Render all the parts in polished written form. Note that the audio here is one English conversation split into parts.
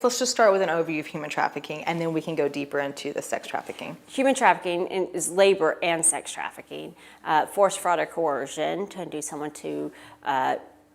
Let's just start with an overview of human trafficking, and then we can go deeper into the sex trafficking. Human trafficking is labor and sex trafficking, force, fraud, or coercion to induce someone to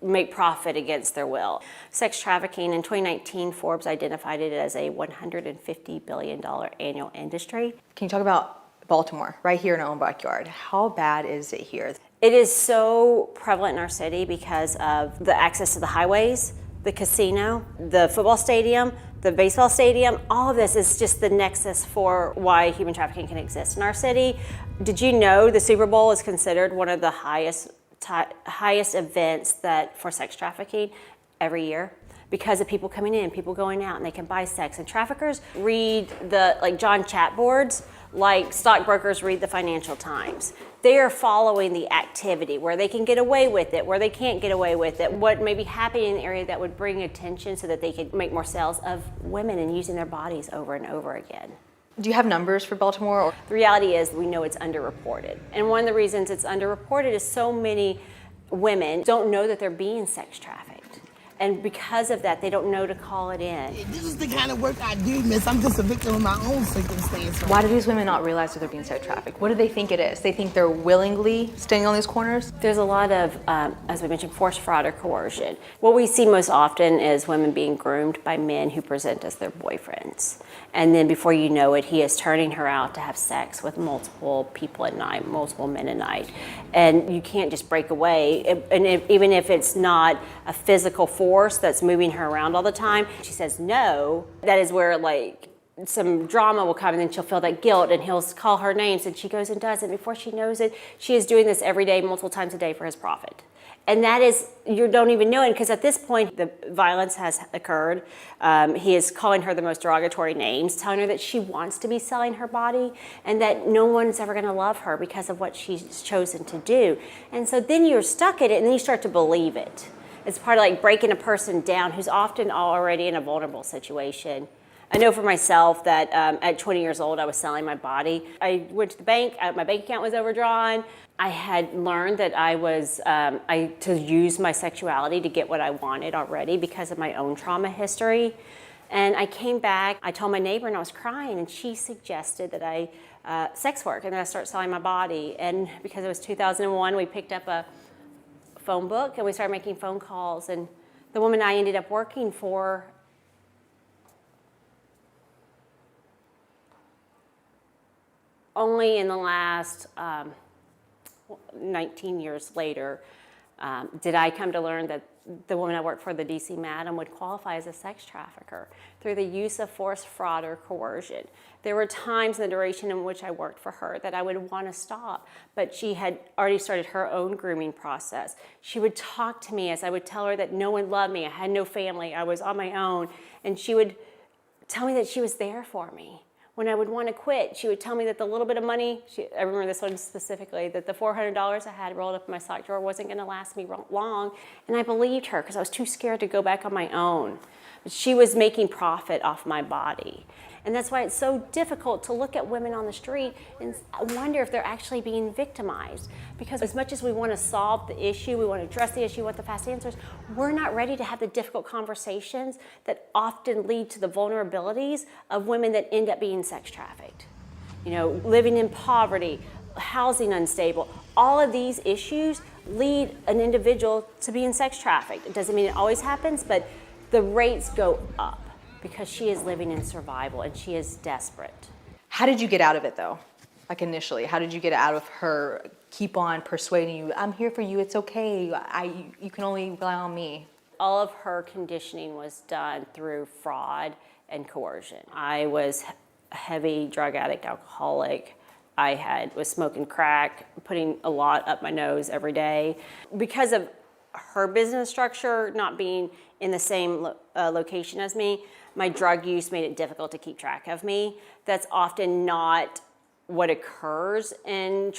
make profit against their will. Sex trafficking, in 2019, Forbes identified it as a $150 billion annual industry. Can you talk about Baltimore, right here in our own backyard? How bad is it here? It is so prevalent in our city because of the access to the highways, the casino, the football stadium, the baseball stadium. All of this is just the nexus for why human trafficking can exist in our city. Did you know the Super Bowl is considered one of the highest events for sex trafficking every year? Because of people coming in, people going out, and they can buy sex. And traffickers read the John chat boards like stockbrokers read the Financial Times. They are following the activity, where they can get away with it, where they can't get away with it, what may be happening in the area that would bring attention so that they could make more sales of women and using their bodies over and over again. Do you have numbers for Baltimore? The reality is we know it's underreported. And one of the reasons it's underreported is so many women don't know that they're being sex trafficked. And because of that, they don't know to call it in. This is the kind of work I do, miss. I'm just a victim of my own circumstance. Why do these women not realize that they're being sex trafficked? What do they think it is? They think they're willingly staying on these corners? There's a lot of, as we mentioned, force, fraud, or coercion. What we see most often is women being groomed by men who present as their boyfriends. And then before you know it, he is turning her out to have sex with multiple people at night, multiple men at night. And you can't just break away. Even if it's not a physical force that's moving her around all the time, she says no. That is where some drama will come, and then she'll feel that guilt, and he'll call her names, and she goes and does it. Before she knows it, she is doing this every day, multiple times a day for his profit. And that is, you don't even know it, because at this point, the violence has occurred. He is calling her the most derogatory names, telling her that she wants to be selling her body and that no one's ever going to love her because of what she's chosen to do. And so then you're stuck in it, and then you start to believe it. It's part of breaking a person down who's often already in a vulnerable situation. I know for myself that at 20 years old, I was selling my body. I went to the bank, my bank account was overdrawn. I had learned that I was to use my sexuality to get what I wanted already because of my own trauma history. And I came back, I told my neighbor, and I was crying, and she suggested that I sex work and that I start selling my body. And because it was 2001, we picked up a phone book and we started making phone calls. And the woman I ended up working for only in the last 19 years later did I come to learn that the woman I worked for, the DC Madam, would qualify as a sex trafficker through the use of force, fraud, or coercion. There were times in the duration in which I worked for her that I would want to stop, but she had already started her own grooming process. She would talk to me as I would tell her that no one loved me, I had no family, I was on my own, and she would tell me that she was there for me. When I would want to quit, she would tell me that the little bit of money, I remember this one specifically, that the $400 I had rolled up in my sock drawer wasn't going to last me long. And I believed her because I was too scared to go back on my own. But she was making profit off my body. And that's why it's so difficult to look at women on the street and wonder if they're actually being victimized. Because as much as we want to solve the issue, we want to address the issue, want the fast answers, we're not ready to have the difficult conversations that often lead to the vulnerabilities of women that end up being sex trafficked. Living in poverty, housing unstable, all of these issues lead an individual to being sex trafficked. It doesn't mean it always happens, but the rates go up because she is living in survival and she is desperate. How did you get out of it, though? Initially, how did you get out of her keep on persuading you, I'm here for you, it's okay, you can only rely on me? All of her conditioning was done through fraud and coercion. I was a heavy drug addict, alcoholic. I was smoking crack, putting a lot up my nose every day. Because of her business structure not being in the same location as me, my drug use made it difficult to keep track of me. That's often not what occurs in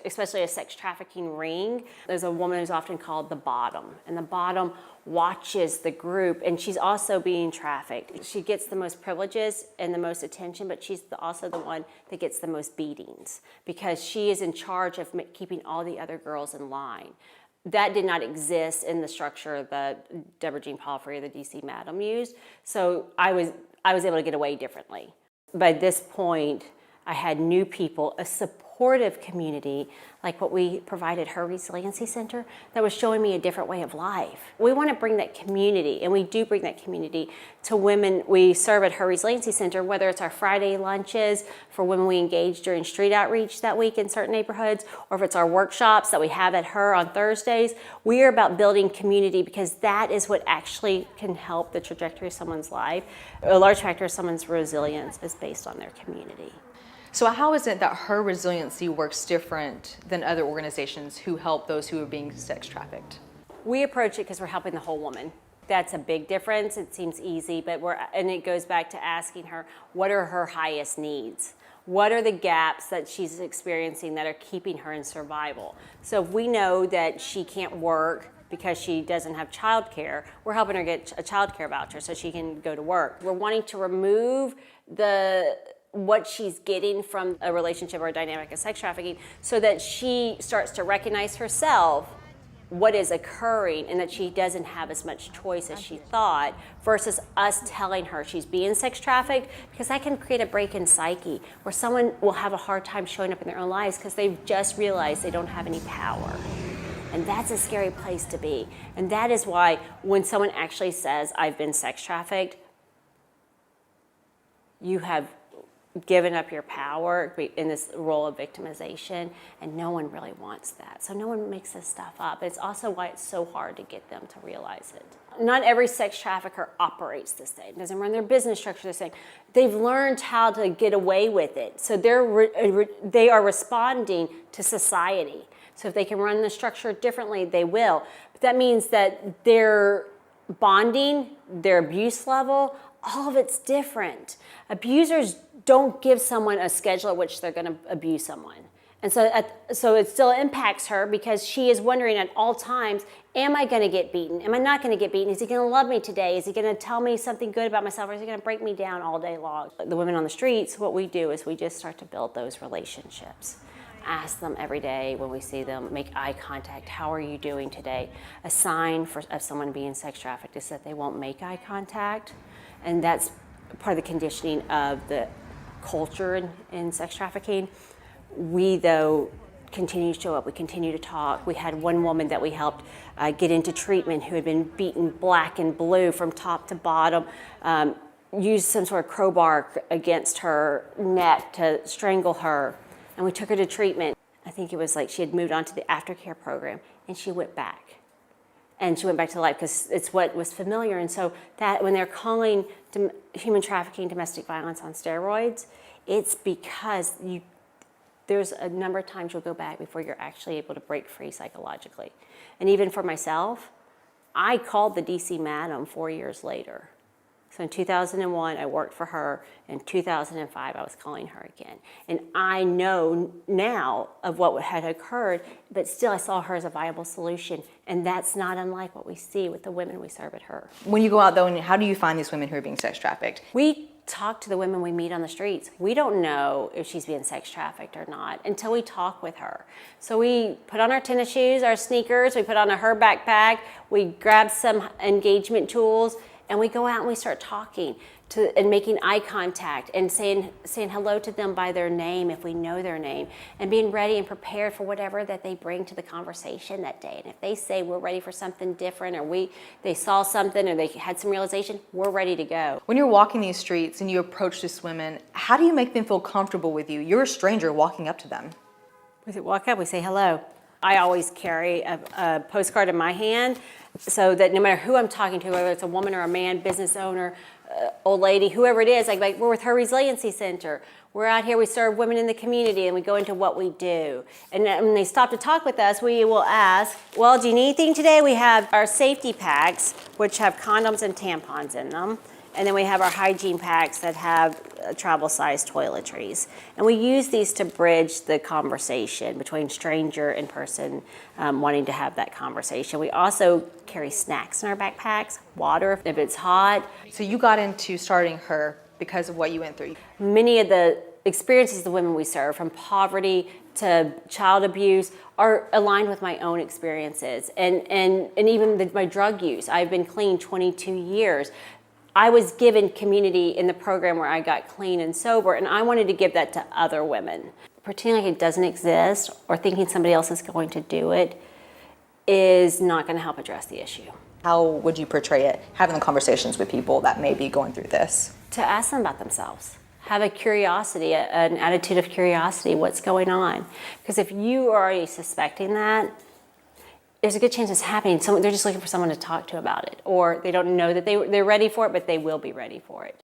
especially a sex trafficking ring. There's a woman who's often called the bottom, and the bottom watches the group, and she's also being trafficked. She gets the most privileges and the most attention, but she's also the one that gets the most beatings because she is in charge of keeping all the other girls in line. that did not exist in the structure that Deborah Jean Palfrey, the DC Madam, used. So I was able to get away differently. By this point, I had new people, a supportive community, like what we provided HER Resiliency Center, that was showing me a different way of life. We want to bring that community, and we do bring that community to women we serve at HER Resiliency Center, whether it's our Friday lunches for women we engage during street outreach that week in certain neighborhoods, or if it's our workshops that we have at HER on Thursdays. We are about building community because that is what actually can help the trajectory of someone's life. A large factor of someone's resilience is based on their community. So how is it that HER Resiliency works different than other organizations who help those who are being sex trafficked? We approach it because we're helping the whole woman. That's a big difference. It seems easy, but and it goes back to asking her, what are her highest needs? What are the gaps that she's experiencing that are keeping her in survival? So if we know that she can't work because she doesn't have childcare, we're helping her get a childcare voucher so she can go to work. We're wanting to remove what she's getting from a relationship or a dynamic of sex trafficking so that she starts to recognize herself what is occurring and that she doesn't have as much choice as she thought, versus us telling her she's being sex trafficked, because that can create a break in psyche where someone will have a hard time showing up in their own lives because they've just realized they don't have any power. And that's a scary place to be. And that is why when someone actually says, I've been sex trafficked, you have given up your power in this role of victimization, and no one really wants that. So no one makes this stuff up. It's also why it's so hard to get them to realize it. Not every sex trafficker operates the same, doesn't run their business structure the same. They've learned how to get away with it. So they are responding to society. So if they can run the structure differently, they will. But that means that their bonding, their abuse level, all of it's different. Abusers don't give someone a schedule at which they're going to abuse someone. And so it still impacts her because she is wondering at all times, am I going to get beaten? Am I not going to get beaten? Is he going to love me today? Is he going to tell me something good about myself, or is he going to break me down all day long? The women on the streets, what we do is we just start to build those relationships. Ask them every day when we see them, make eye contact. How are you doing today? A sign of someone being sex trafficked is that they won't make eye contact. And that's part of the conditioning of the culture in sex trafficking. We, though, continue to show up. We continue to talk. We had one woman that we helped get into treatment who had been beaten black and blue from top to bottom, used some sort of crowbar against her neck to strangle her. And we took her to treatment. I think it was like she had moved on to the aftercare program, and she went back. And she went back to life because it's what was familiar. And so that when they're calling human trafficking domestic violence on steroids, it's because there's a number of times you'll go back before you're actually able to break free psychologically. And even for myself, I called the DC Madam 4 years later. So in 2001, I worked for her. In 2005, I was calling her again. And I know now of what had occurred, but still I saw her as a viable solution. And that's not unlike what we see with the women we serve at HER. When you go out, though, and how do you find these women who are being sex trafficked? We talk to the women we meet on the streets. We don't know if she's being sex trafficked or not until we talk with her. So we put on our tennis shoes, our sneakers, we put on a HER backpack, we grab some engagement tools, and we go out and we start talking and making eye contact and saying hello to them by their name if we know their name, and being ready and prepared for whatever that they bring to the conversation that day. And if they say we're ready for something different, or they saw something or they had some realization, we're ready to go. When you're walking these streets and you approach these women, how do you make them feel comfortable with you? You're a stranger walking up to them. We walk up, we say hello. I always carry a postcard in my hand so that no matter who I'm talking to, whether it's a woman or a man, business owner, old lady, whoever it is, like we're with HER Resiliency Center. We're out here, we serve women in the community, and we go into what we do. And then when they stop to talk with us, we will ask, well, do you need anything today? We have our safety packs, which have condoms and tampons in them. And then we have our hygiene packs that have travel-sized toiletries. And we use these to bridge the conversation between stranger and person wanting to have that conversation. We also carry snacks in our backpacks, water if it's hot. So you got into starting HER because of what you went through. Many of the experiences of the women we serve, from poverty to child abuse are aligned with my own experiences and even my drug use. I've been clean 22 years. I was given community in the program where I got clean and sober, and I wanted to give that to other women. Pretending like it doesn't exist or thinking somebody else is going to do it is not going to help address the issue. How would you portray it, having the conversations with people that may be going through this? To ask them about themselves. Have a curiosity, an attitude of curiosity, what's going on. Because if you are already suspecting that, there's a good chance it's happening. They're just looking for someone to talk to about it. Or they don't know that they're ready for it, but they will be ready for it.